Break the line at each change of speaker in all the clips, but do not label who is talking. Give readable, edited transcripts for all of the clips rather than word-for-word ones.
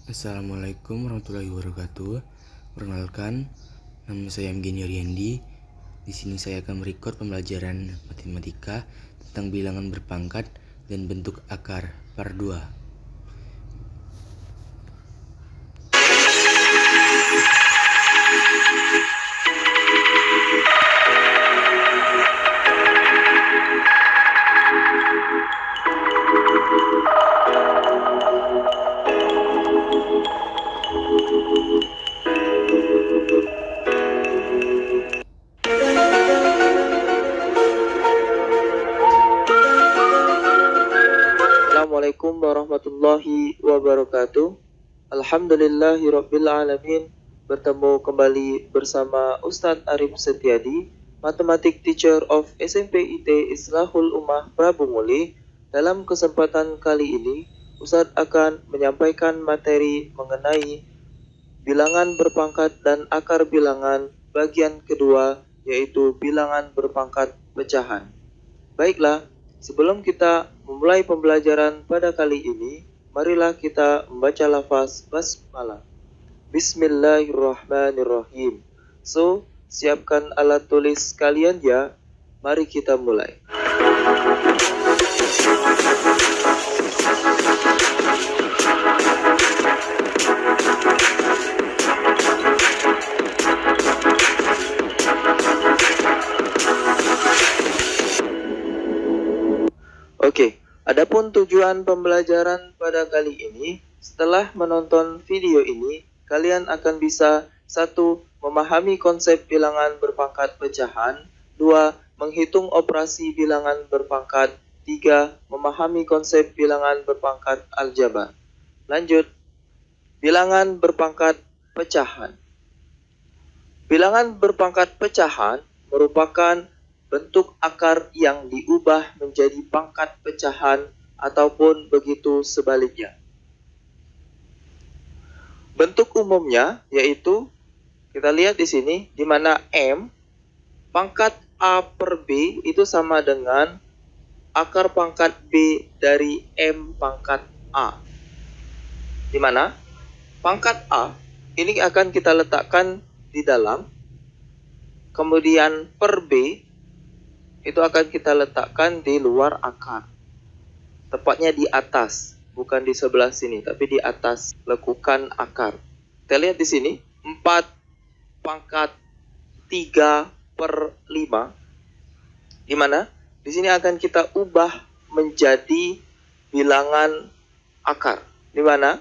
Assalamualaikum warahmatullahi wabarakatuh. Perkenalkan, nama saya Evgeny Riendi. Di sini saya akan merekod pembelajaran matematika tentang bilangan berpangkat dan bentuk akar part 2.
Assalamualaikum warahmatullahi wabarakatuh. Alhamdulillahirabbil alamin. Bertemu kembali bersama Ustadz Arif Setiadi, Matematik Teacher of SMP IT Islahul Ummah Prabu Muli. Dalam kesempatan kali ini, Ustadz akan menyampaikan materi mengenai bilangan berpangkat dan akar bilangan bagian kedua, yaitu bilangan berpangkat pecahan. Baiklah, sebelum kita memulai pembelajaran pada kali ini, marilah kita membaca lafaz basmalah. Bismillahirrahmanirrahim. So, siapkan alat tulis kalian ya. Mari kita mulai. Oke, adapun tujuan pembelajaran pada kali ini, setelah menonton video ini, kalian akan bisa 1. Memahami konsep bilangan berpangkat pecahan. 2. Menghitung operasi bilangan berpangkat. 3. Memahami konsep bilangan berpangkat aljabar. Lanjut, bilangan berpangkat pecahan. Bilangan berpangkat pecahan merupakan bentuk akar yang diubah menjadi pangkat pecahan ataupun begitu sebaliknya. Bentuk umumnya yaitu kita lihat di sini, di mana M pangkat A per B itu sama dengan akar pangkat B dari M pangkat A. Di mana pangkat A ini akan kita letakkan di dalam, kemudian per B itu akan kita letakkan di luar akar. Tepatnya di atas, bukan di sebelah sini, tapi di atas lekukan akar. Kita lihat di sini, 4 pangkat 3 per 5. Di mana? Di sini akan kita ubah menjadi bilangan akar. Di mana?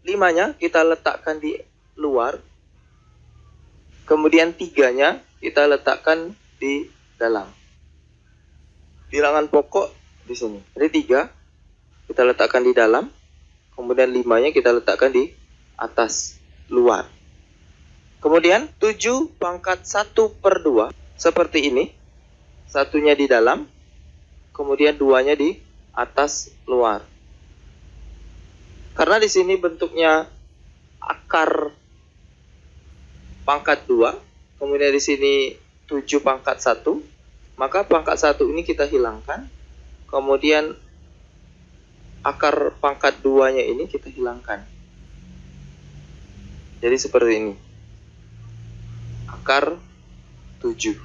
5-nya kita letakkan di luar, kemudian 3-nya kita letakkan di dalam. Bilangan pokok di sini. Jadi 3 kita letakkan di dalam, kemudian 5-nya kita letakkan di atas luar. Kemudian 7 pangkat 1 per 2 seperti ini. 1-nya di dalam, kemudian 2-nya di atas luar. Karena di sini bentuknya akar pangkat 2, kemudian di sini 7 pangkat 1, maka pangkat 1 ini kita hilangkan, kemudian akar pangkat 2-nya ini kita hilangkan. Jadi seperti ini. Akar 7.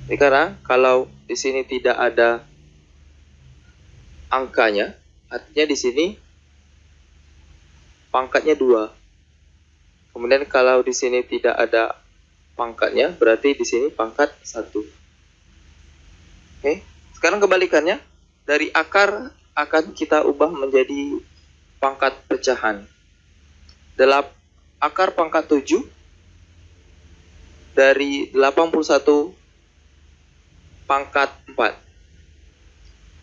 Ini karena kalau di sini tidak ada angkanya, artinya di sini pangkatnya 2. Kemudian kalau di sini tidak ada pangkatnya, berarti di sini pangkat 1. Oke, sekarang kebalikannya, dari akar akan kita ubah menjadi pangkat pecahan. Dalam akar pangkat 7 dari 81 pangkat 4.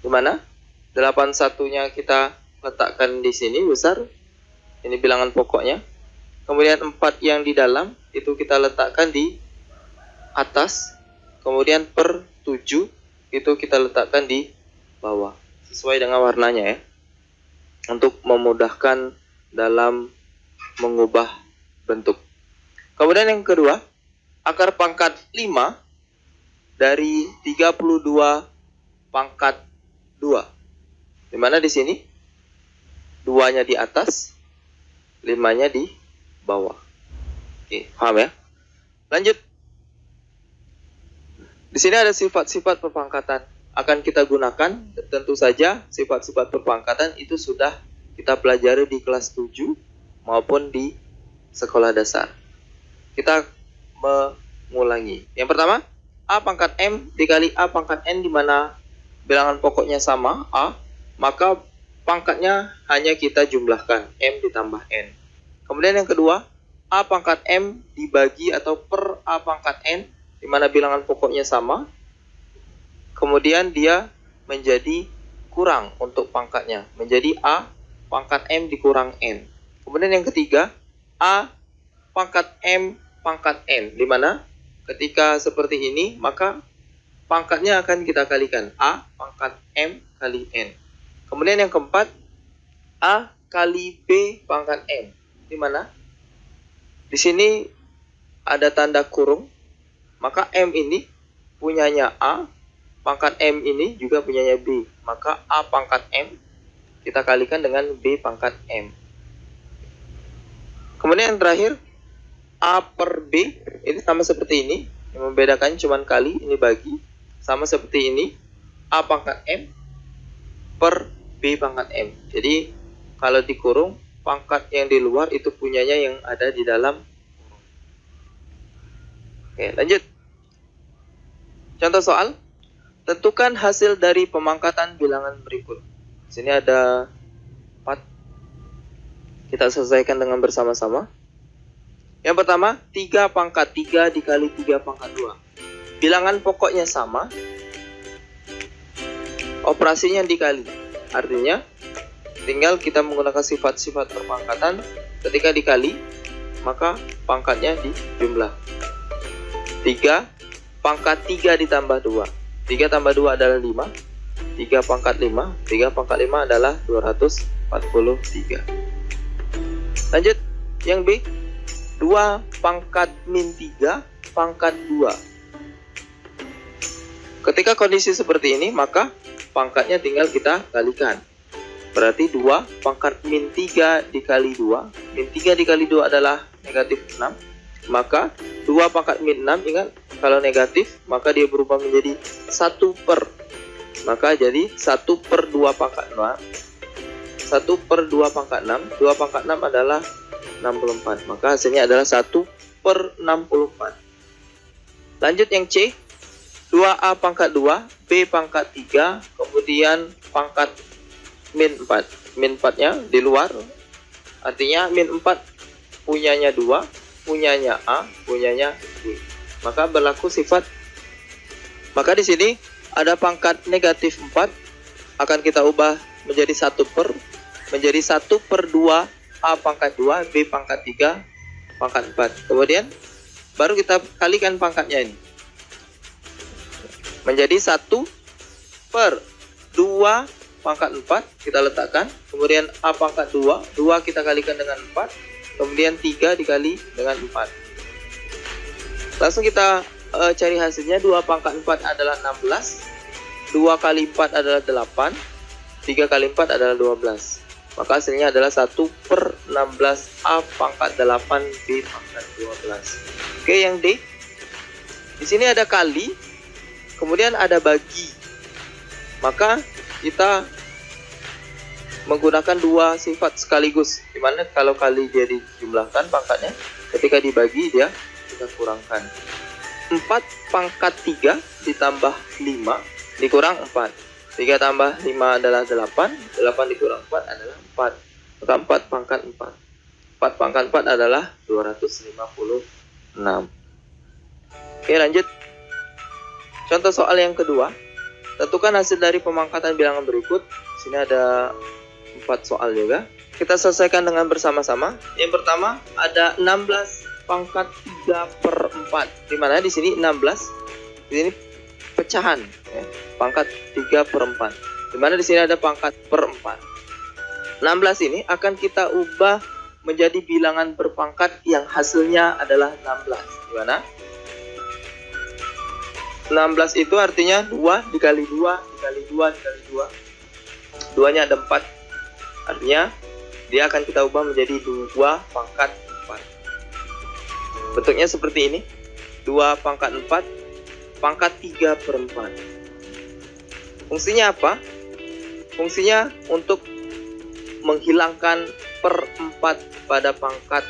Di mana 81-nya kita letakkan di sini besar. Ini bilangan pokoknya. Kemudian 4 yang di dalam itu kita letakkan di atas, kemudian per 7 itu kita letakkan di bawah, sesuai dengan warnanya ya, untuk memudahkan dalam mengubah bentuk. Kemudian yang kedua, akar pangkat 5 dari 32 pangkat 2. Di mana di sini 2-nya di atas, 5-nya di bawah. Oke, paham ya? Lanjut. Di sini ada sifat-sifat perpangkatan. Akan kita gunakan, tentu saja sifat-sifat perpangkatan itu sudah kita pelajari di kelas 7 maupun di sekolah dasar. Kita mengulangi. Yang pertama, A pangkat M dikali A pangkat N, di mana bilangan pokoknya sama, A, maka pangkatnya hanya kita jumlahkan, M ditambah N. Kemudian yang kedua, A pangkat M dibagi atau per A pangkat N, di mana bilangan pokoknya sama, kemudian dia menjadi kurang untuk pangkatnya, menjadi A pangkat M dikurang N. Kemudian yang ketiga, A pangkat M pangkat N, di mana ketika seperti ini, maka pangkatnya akan kita kalikan, A pangkat M kali N. Kemudian yang keempat, A kali B pangkat M, di mana di sini ada tanda kurung, maka M ini punyanya A, pangkat M ini juga punyanya B, maka A pangkat M kita kalikan dengan B pangkat M. Kemudian yang terakhir, A per B, ini sama seperti ini, yang membedakan cuma kali, ini bagi, sama seperti ini, A pangkat M per B pangkat M. Jadi kalau dikurung, pangkat yang di luar itu punyanya yang ada di dalam. Oke, lanjut. Contoh soal, tentukan hasil dari pemangkatan bilangan berikut. Di sini ada 4. Kita selesaikan dengan bersama-sama. Yang pertama, 3 pangkat 3 dikali 3 pangkat 2. Bilangan pokoknya sama, operasinya dikali. Artinya, tinggal kita menggunakan sifat-sifat perpangkatan. Ketika dikali, maka pangkatnya dijumlah. 3 pangkat 3 ditambah 2. 3 tambah 2 adalah 5. 3 pangkat 5. 3 pangkat 5 adalah 243. Lanjut, yang B. 2 pangkat min 3 pangkat 2. Ketika kondisi seperti ini, maka pangkatnya tinggal kita kalikan. Berarti 2 pangkat min 3 dikali 2. Min 3 dikali 2 adalah negatif 6. Maka 2 pangkat min 6, ingat, kalau negatif, maka dia berubah menjadi 1 per. Maka jadi 1 per 2 pangkat 6. 1 per 2 pangkat 6. 2 pangkat 6 adalah 64. Maka hasilnya adalah 1 per 64. Lanjut yang C. 2A pangkat 2, B pangkat 3, kemudian pangkat min 4. Min 4-nya di luar. Artinya min 4 punyanya 2, punyanya A, punyanya B. Maka berlaku sifat. Maka di sini ada pangkat negatif 4, akan kita ubah menjadi 1 per, menjadi 1 per 2 A pangkat 2, B pangkat 3, pangkat 4. Kemudian baru kita kalikan pangkatnya ini. Menjadi 1 per 2 pangkat 4 kita letakkan. Kemudian A pangkat 2, 2 kita kalikan dengan 4. Kemudian 3 dikali dengan 4. Langsung kita cari hasilnya. 2 pangkat 4 adalah 16. 2 kali 4 adalah 8. 3 kali 4 adalah 12. Maka hasilnya adalah 1 per 16 A pangkat 8 B pangkat 12. Oke, yang D. Di sini ada kali, kemudian ada bagi. Maka kita menggunakan 2 sifat sekaligus. Dimana kalau kali dia dijumlahkan pangkatnya, ketika dibagi dia kita kurangkan. 4 pangkat 3 ditambah 5 dikurang 4. 3 tambah 5 adalah 8. 8 dikurang 4 adalah 4. Maka 4 pangkat 4. 4 pangkat 4 adalah 256. Oke, lanjut. Contoh soal yang kedua. Tentukan hasil dari pemangkatan bilangan berikut. Di sini ada 4 soal juga. Kita selesaikan dengan bersama-sama. Yang pertama ada 16 pangkat 3 per 4. Dimana di sini 16. Di sini pecahan, ya. Pangkat 3 per 4. Dimana di sini ada pangkat per 4. 16 ini akan kita ubah menjadi bilangan berpangkat yang hasilnya adalah 16. Dimana 16 itu artinya 2 dikali 2 dikali 2 dikali 2. 2-nya ada 4. Artinya dia akan kita ubah menjadi 2 pangkat 4. Bentuknya seperti ini. 2 pangkat 4 pangkat 3/4. Fungsinya apa? Fungsinya untuk menghilangkan per 4 pada pangkat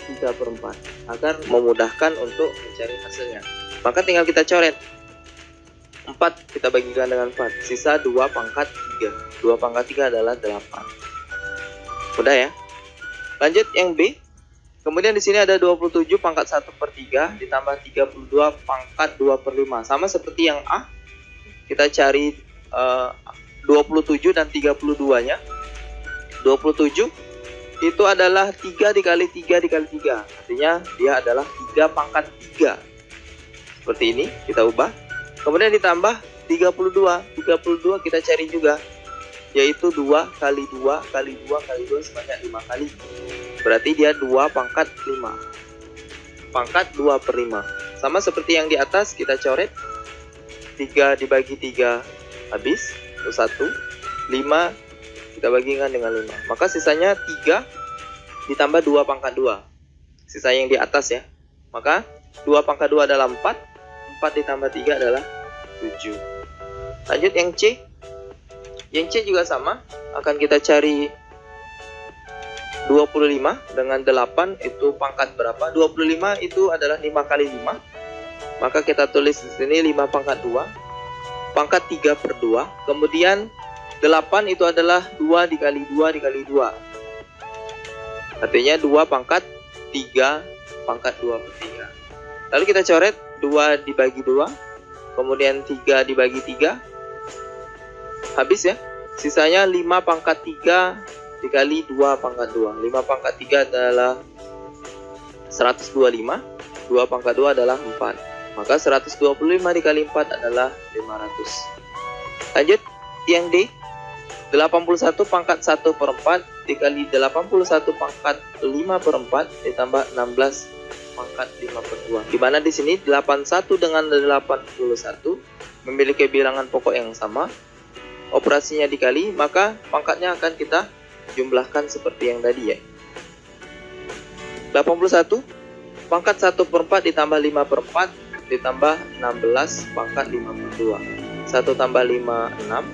3/4 agar memudahkan untuk mencari hasilnya. Maka tinggal kita coret. 4 kita bagikan dengan 4, sisa 2 pangkat 3. 2 pangkat 3 adalah 8. Mudah ya. Lanjut yang B. Kemudian di sini ada 27 pangkat 1/3 ditambah 32 pangkat 2/5. Sama seperti yang A. Kita cari 27 dan 32-nya. 27 itu adalah 3 dikali 3 dikali 3. Artinya dia adalah 3 pangkat 3. Seperti ini kita ubah. Kemudian ditambah 32. 32 kita cari juga, yaitu 2 kali 2 kali 2 kali 2 sebanyak 5 kali. Berarti dia 2 pangkat 5. Pangkat 2/5. Sama seperti yang di atas, kita coret. 3 dibagi 3 habis. Itu 1. 5 kita bagikan dengan 5. Maka sisanya 3 ditambah 2 pangkat 2. Sisa yang di atas ya. Maka 2 pangkat 2 adalah 4. 4 ditambah 3 adalah 7. Lanjut yang C. Yang C juga sama. Akan kita cari 25 dengan 8 itu pangkat berapa? 25 itu adalah 5 kali 5. Maka kita tulis di sini 5 pangkat 2. Pangkat 3/2. Kemudian 8 itu adalah 2 dikali 2 dikali 2. Artinya 2 pangkat 3 pangkat 2/3. Lalu kita coret 2 dibagi 2. Kemudian 3 dibagi 3. Habis ya. Sisanya 5 pangkat 3 dikali 2 pangkat 2. 5 pangkat 3 adalah 125. 2 pangkat 2 adalah 4. Maka 125 dikali 4 adalah 500. Lanjut yang D. 81 pangkat 1/4 dikali 81 pangkat 5/4 ditambah 16 pangkat 5/2. Di mana di sini 81 dengan 81 memiliki bilangan pokok yang sama. Operasinya dikali, maka pangkatnya akan kita jumlahkan seperti yang tadi ya. 81 pangkat 1/4 ditambah 5/4 ditambah 16 pangkat 5/2. 1 tambah 5 6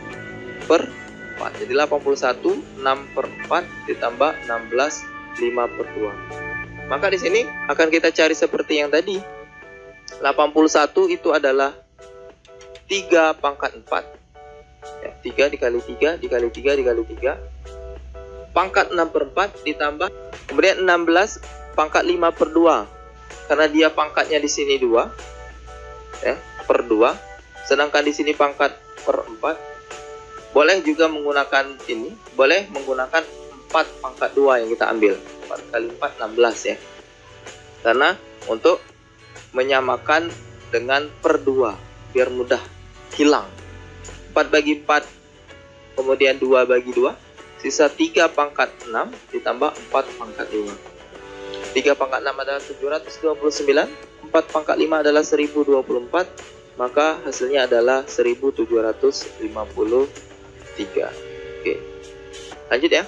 per 4. Jadi 81 6/4 ditambah 16 5/2. Maka di sini akan kita cari seperti yang tadi. 81 itu adalah 3 pangkat 4. Ya, 3 dikali 3 dikali 3 dikali 3. Pangkat 6/4 ditambah. Kemudian 16 pangkat 5/2. Karena dia pangkatnya di sini 2. Ya, per 2. Sedangkan di sini pangkat per 4. Boleh juga menggunakan ini. Boleh menggunakan 4 pangkat 2 yang kita ambil. 4 kali 4 16 ya. Karena untuk menyamakan dengan per 2 biar mudah hilang. 4 bagi 4 kemudian 2 bagi 2, sisa 3 pangkat 6 ditambah 4 pangkat 5. 3 pangkat 6 adalah 729, 4 pangkat 5 adalah 1024, maka hasilnya adalah 1753. Oke. Lanjut ya.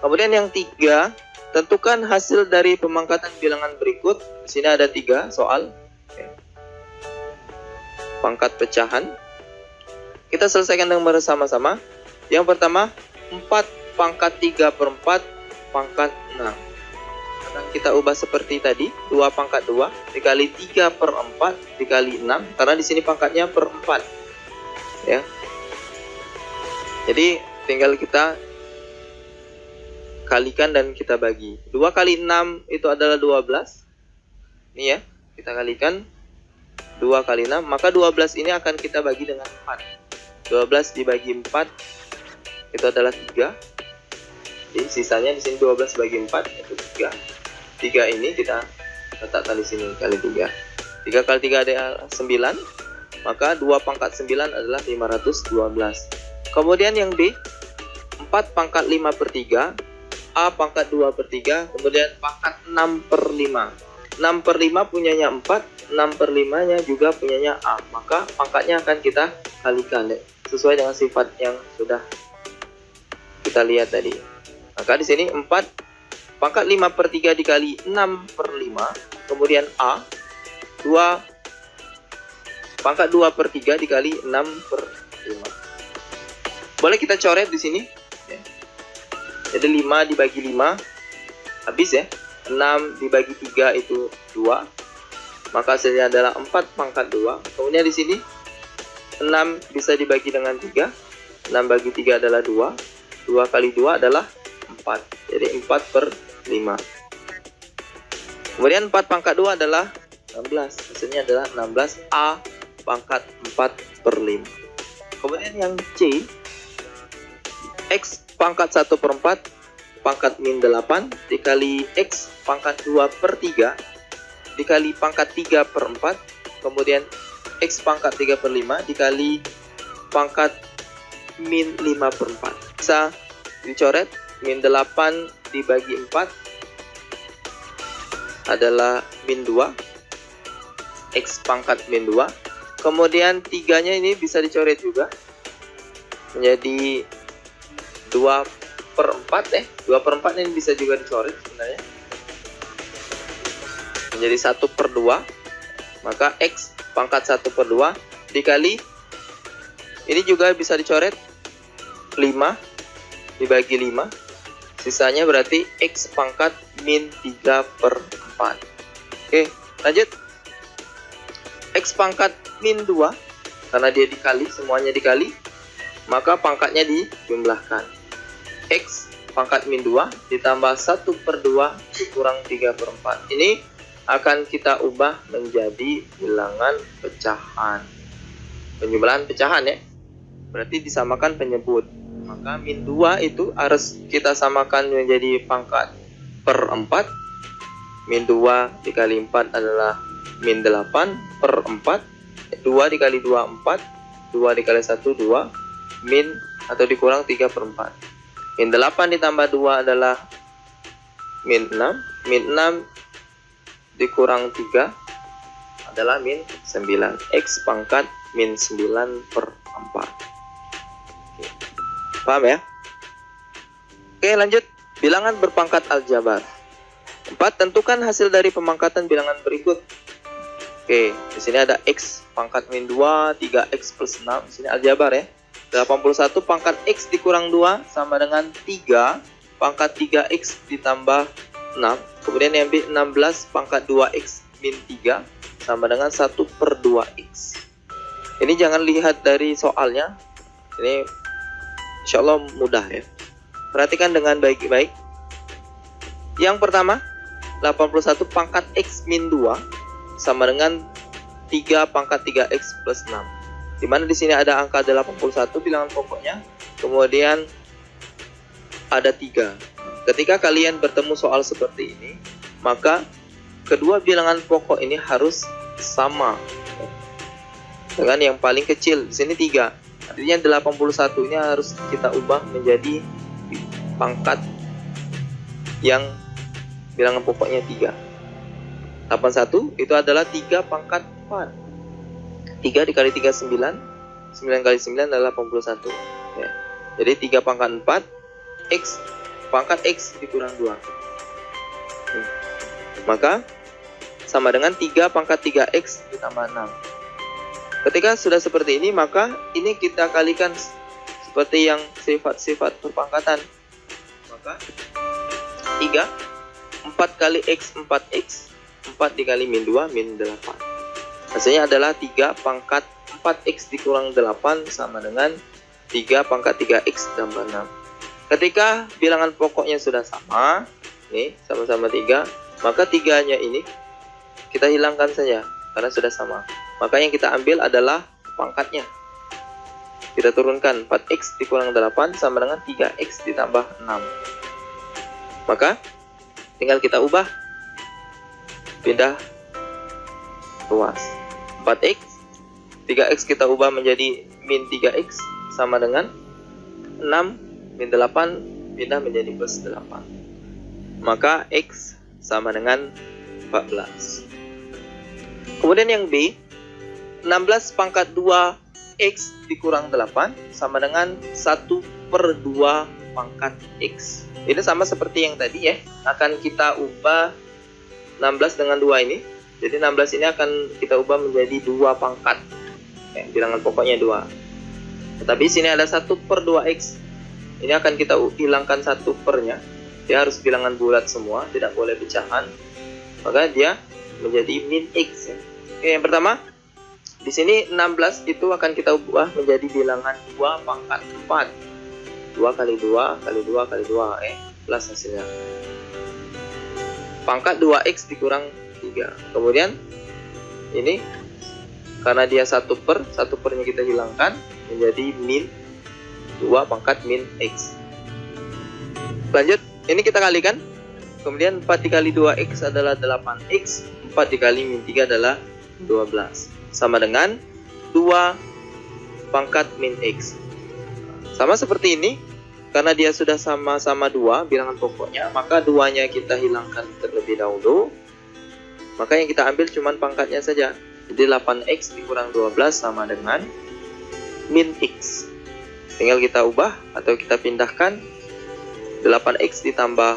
Kemudian yang 3, tentukan hasil dari pemangkatan bilangan berikut. Di sini ada 3 soal. Oke. Pangkat pecahan. Kita selesaikan dengan bersama-sama. Yang pertama, 4 pangkat 3/4 pangkat 6. Akan kita ubah seperti tadi, 2 pangkat 2 dikali 3/4 dikali 6, karena di sini pangkatnya per 4. Ya. Jadi tinggal kita kalikan dan kita bagi. 2 kali 6 itu adalah 12. Ini ya, kita kalikan 2 kali 6, maka 12 ini akan kita bagi dengan 4. 12 dibagi 4 itu adalah 3. Jadi sisanya di sini 12 bagi 4 itu 3. 3 ini kita letakkan di sini kali 3. 3 kali 3 adalah 9. Maka 2 pangkat 9 adalah 512. Kemudian yang B, 4 pangkat 5/3, A pangkat 2/3, kemudian pangkat 6/5. 6/5 punyanya 4, 6/5 nya juga punyanya A. Maka pangkatnya akan kita kalikan sesuai dengan sifat yang sudah kita lihat tadi. Maka di sini 4 pangkat 5 per 3 dikali 6 per 5. Kemudian A 2 pangkat 2 per 3 dikali 6 per 5. Boleh kita coret di sini. Jadi 5 dibagi 5 habis ya. 6 dibagi 3 itu 2. Maka hasilnya adalah 4 pangkat 2. Kemudian di sini 6 bisa dibagi dengan 3. 6 bagi 3 adalah 2. 2 kali 2 adalah 4. Jadi 4 per 5. Kemudian 4 pangkat 2 adalah 16. Hasilnya adalah 16 A pangkat 4 per 5. Kemudian yang C, X pangkat 1 per 4 pangkat min 8 dikali X pangkat 2 per 3 dikali pangkat 3 per 4. Kemudian X pangkat 3 per 5 dikali pangkat min 5 per 4. Bisa dicoret. Min 8 dibagi 4 adalah min 2. X pangkat min 2. Kemudian 3-nya ini bisa dicoret juga. Menjadi 2 per 4 2 per 4 ini bisa juga dicoret sebenarnya. Menjadi 1 per 2. Maka X pangkat 1 per 2 dikali. Ini juga bisa dicoret. 5 dibagi 5. Sisanya berarti X pangkat min 3 per 4. Oke, lanjut. X pangkat min 2. Karena dia dikali, semuanya dikali, maka pangkatnya dijumlahkan. X pangkat min 2 ditambah 1 per 2 dikurang 3 per 4. Ini akan kita ubah menjadi bilangan pecahan. Penjumlahan pecahan ya. Berarti disamakan penyebut. Maka min 2 itu harus kita samakan menjadi pangkat per 4. Min 2 dikali 4 adalah min 8 per 4. 2 dikali 2, 4. 2 dikali 1, 2. Min atau dikurang 3 per 4. Min 8 ditambah 2 adalah min 6. Min 6 dikurang 3 adalah min 9. X pangkat min 9 per 4. Paham ya? Oke, lanjut. Bilangan berpangkat aljabar. 4. Tentukan hasil dari pemangkatan bilangan berikut. Oke, di sini ada X pangkat min 2, 3X plus 6. Di sini aljabar ya. 81 pangkat X dikurang 2 sama dengan 3 pangkat 3X ditambah 6. Kemudian yang B 16 pangkat 2X min 3 sama dengan 1 per 2X. Ini jangan lihat dari soalnya. Ini insya Allah mudah ya. Perhatikan dengan baik-baik. Yang pertama, 81 pangkat X min 2 sama dengan 3 pangkat 3X plus 6. Dimana di sini ada angka 81 bilangan pokoknya. Kemudian ada 3. Ketika kalian bertemu soal seperti ini, maka kedua bilangan pokok ini harus sama dengan yang paling kecil. Di sini 3. Artinya 81 ini harus kita ubah menjadi pangkat yang bilangan pokoknya 3. 81 itu adalah 3 pangkat 4. 3 dikali 3 9. 9 kali 9 adalah 81 ya. Jadi 3 pangkat 4 X pangkat X dikurang 2. Maka sama dengan 3 pangkat 3X ditambah 6. Ketika sudah seperti ini, maka ini kita kalikan seperti yang sifat-sifat perpangkatan. Maka 3 4 kali X 4X 4 dikali min 2 min 8. Hasilnya adalah 3 pangkat 4X dikurang 8 sama dengan 3 pangkat 3X tambah 6. Ketika bilangan pokoknya sudah sama, nih sama-sama 3, maka 3-nya ini kita hilangkan saja karena sudah sama. Maka yang kita ambil adalah pangkatnya. Kita turunkan 4X dikurang 8 sama dengan 3X ditambah 6. Maka tinggal kita ubah. Pindah ruas. 4X 3X kita ubah menjadi min 3X sama dengan 6 min 8 pindah menjadi plus 8. Maka X sama dengan 14. Kemudian yang B, 16 pangkat 2X dikurang 8 sama dengan 1 per 2 pangkat X. Ini sama seperti yang tadi ya, akan kita ubah 16 dengan 2 ini. Jadi 16 ini akan kita ubah menjadi 2 pangkat. Bilangan pokoknya 2. Tetapi sini ada 1/2x. Ini akan kita hilangkan 1 pernya. Dia harus bilangan bulat semua, tidak boleh pecahan. Maka dia menjadi min x. Oke, yang pertama, di sini 16 itu akan kita ubah menjadi bilangan 2 pangkat 4. 2 kali 2 kali 2 kali 2, plus hasilnya. Pangkat 2x dikurang 3. Kemudian ini karena dia 1 pernya kita hilangkan menjadi min 2 pangkat min x. Lanjut, ini kita kalikan. Kemudian 4 dikali 2x adalah 8x, 4 dikali min 3 adalah 12. Sama dengan 2 pangkat min x. Sama seperti ini, karena dia sudah sama-sama 2 bilangan pokoknya, maka 2-nya kita hilangkan terlebih dahulu. Maka yang kita ambil cuma pangkatnya saja. Jadi 8x dikurang 12 sama dengan min x. Tinggal kita ubah atau kita pindahkan. 8x ditambah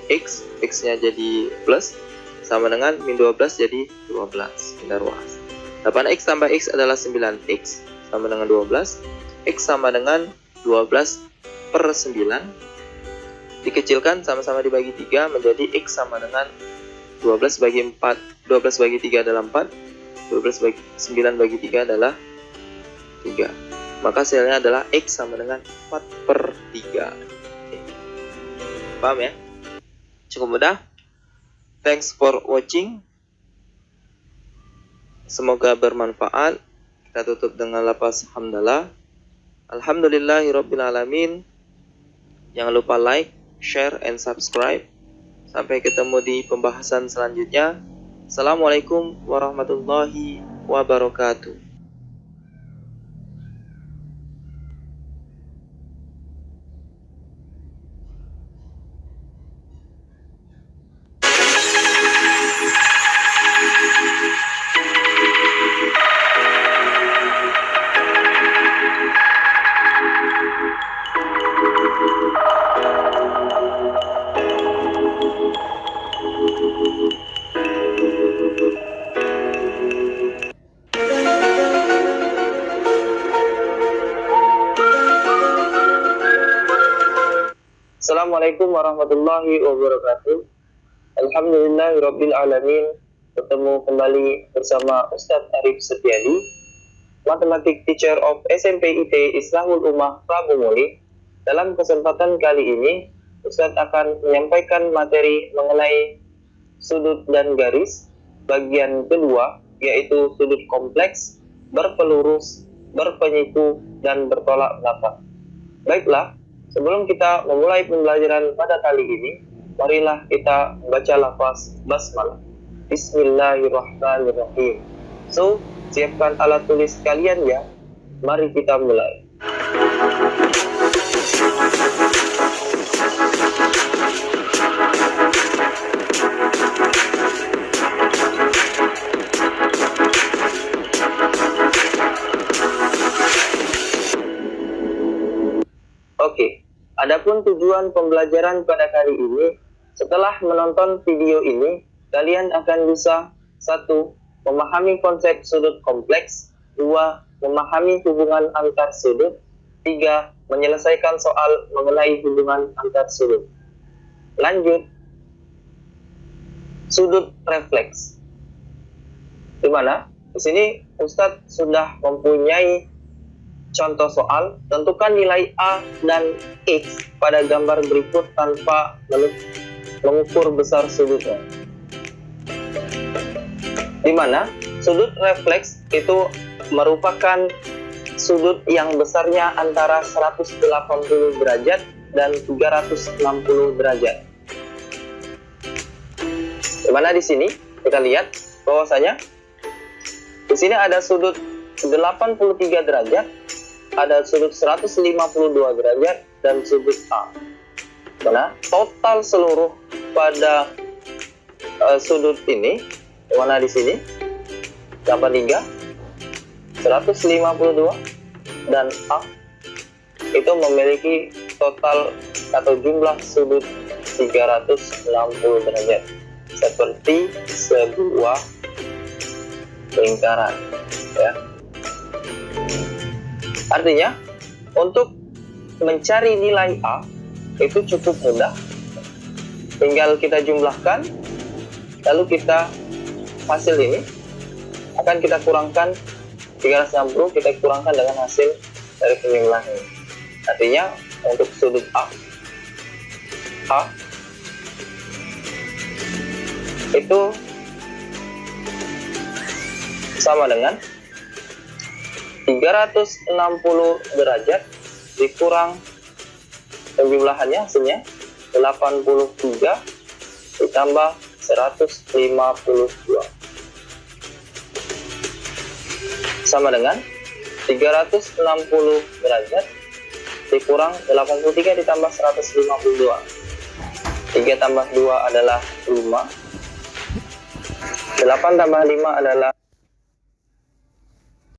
x, x-nya jadi plus, sama dengan min 12 jadi 12. Pindah ruas. 8x tambah x adalah 9x, sama dengan 12. X sama dengan 12/9. Dikecilkan, sama-sama dibagi 3 menjadi x sama dengan 12 bagi 4. 12 bagi 3 adalah 4. 12 bagi 9 bagi 3 adalah 3. Maka hasilnya adalah x sama dengan 4/3. Paham ya? Cukup mudah. Thanks for watching. Semoga bermanfaat. Kita tutup dengan lafaz hamdalah. Alhamdulillahirabbil alamin. Jangan lupa like, share, and subscribe. Sampai ketemu di pembahasan selanjutnya. Assalamualaikum warahmatullahi wabarakatuh. Assalamualaikum warahmatullahi wabarakatuh. Alhamdulillahirabbil alamin. Bertemu kembali bersama Ustadz Arif Setiadi, Mathematic Teacher of SMP IT Islahul Ummah Prabu Muli. Dalam kesempatan kali ini, Ustadz akan menyampaikan materi mengenai sudut dan garis bagian kedua, yaitu sudut kompleks, berpelurus, berpenyiku, dan bertolak belakang. Baiklah, sebelum kita memulai pembelajaran pada kali ini, marilah kita baca lafaz basmalah. Bismillahirrahmanirrahim. So, siapkan alat tulis kalian ya. Mari kita mulai. Oke, adapun tujuan pembelajaran pada kali ini, setelah menonton video ini, kalian akan bisa 1. Memahami konsep sudut kompleks, 2. Memahami hubungan antar sudut, 3. Menyelesaikan soal mengenai hubungan antar sudut. Lanjut, sudut refleks. Di mana? Di sini Ustadz sudah mempunyai contoh soal. Tentukan nilai A dan X pada gambar berikut tanpa mengukur besar sudutnya. Di mana sudut refleks itu merupakan sudut yang besarnya antara 180 derajat dan 360 derajat. Di mana di sini kita lihat bahwasanya di sini ada sudut 83 derajat, ada sudut 152 derajat, dan sudut A. Karena total seluruh pada sudut ini, mana di sini, 83, 152, dan A itu memiliki total atau jumlah sudut 360 derajat seperti sebuah lingkaran, ya. Artinya untuk mencari nilai A itu cukup mudah, tinggal kita jumlahkan, lalu hasil ini akan kita kurangkan 360, kita kurangkan dengan hasil dari penjumlahan ini. Artinya untuk sudut A itu sama dengan 360 derajat dikurang penjumlahannya, hasilnya 83 ditambah 152 sama dengan 360 derajat dikurang 83 ditambah 152. 3 tambah 2 adalah 5, 8 tambah 5 adalah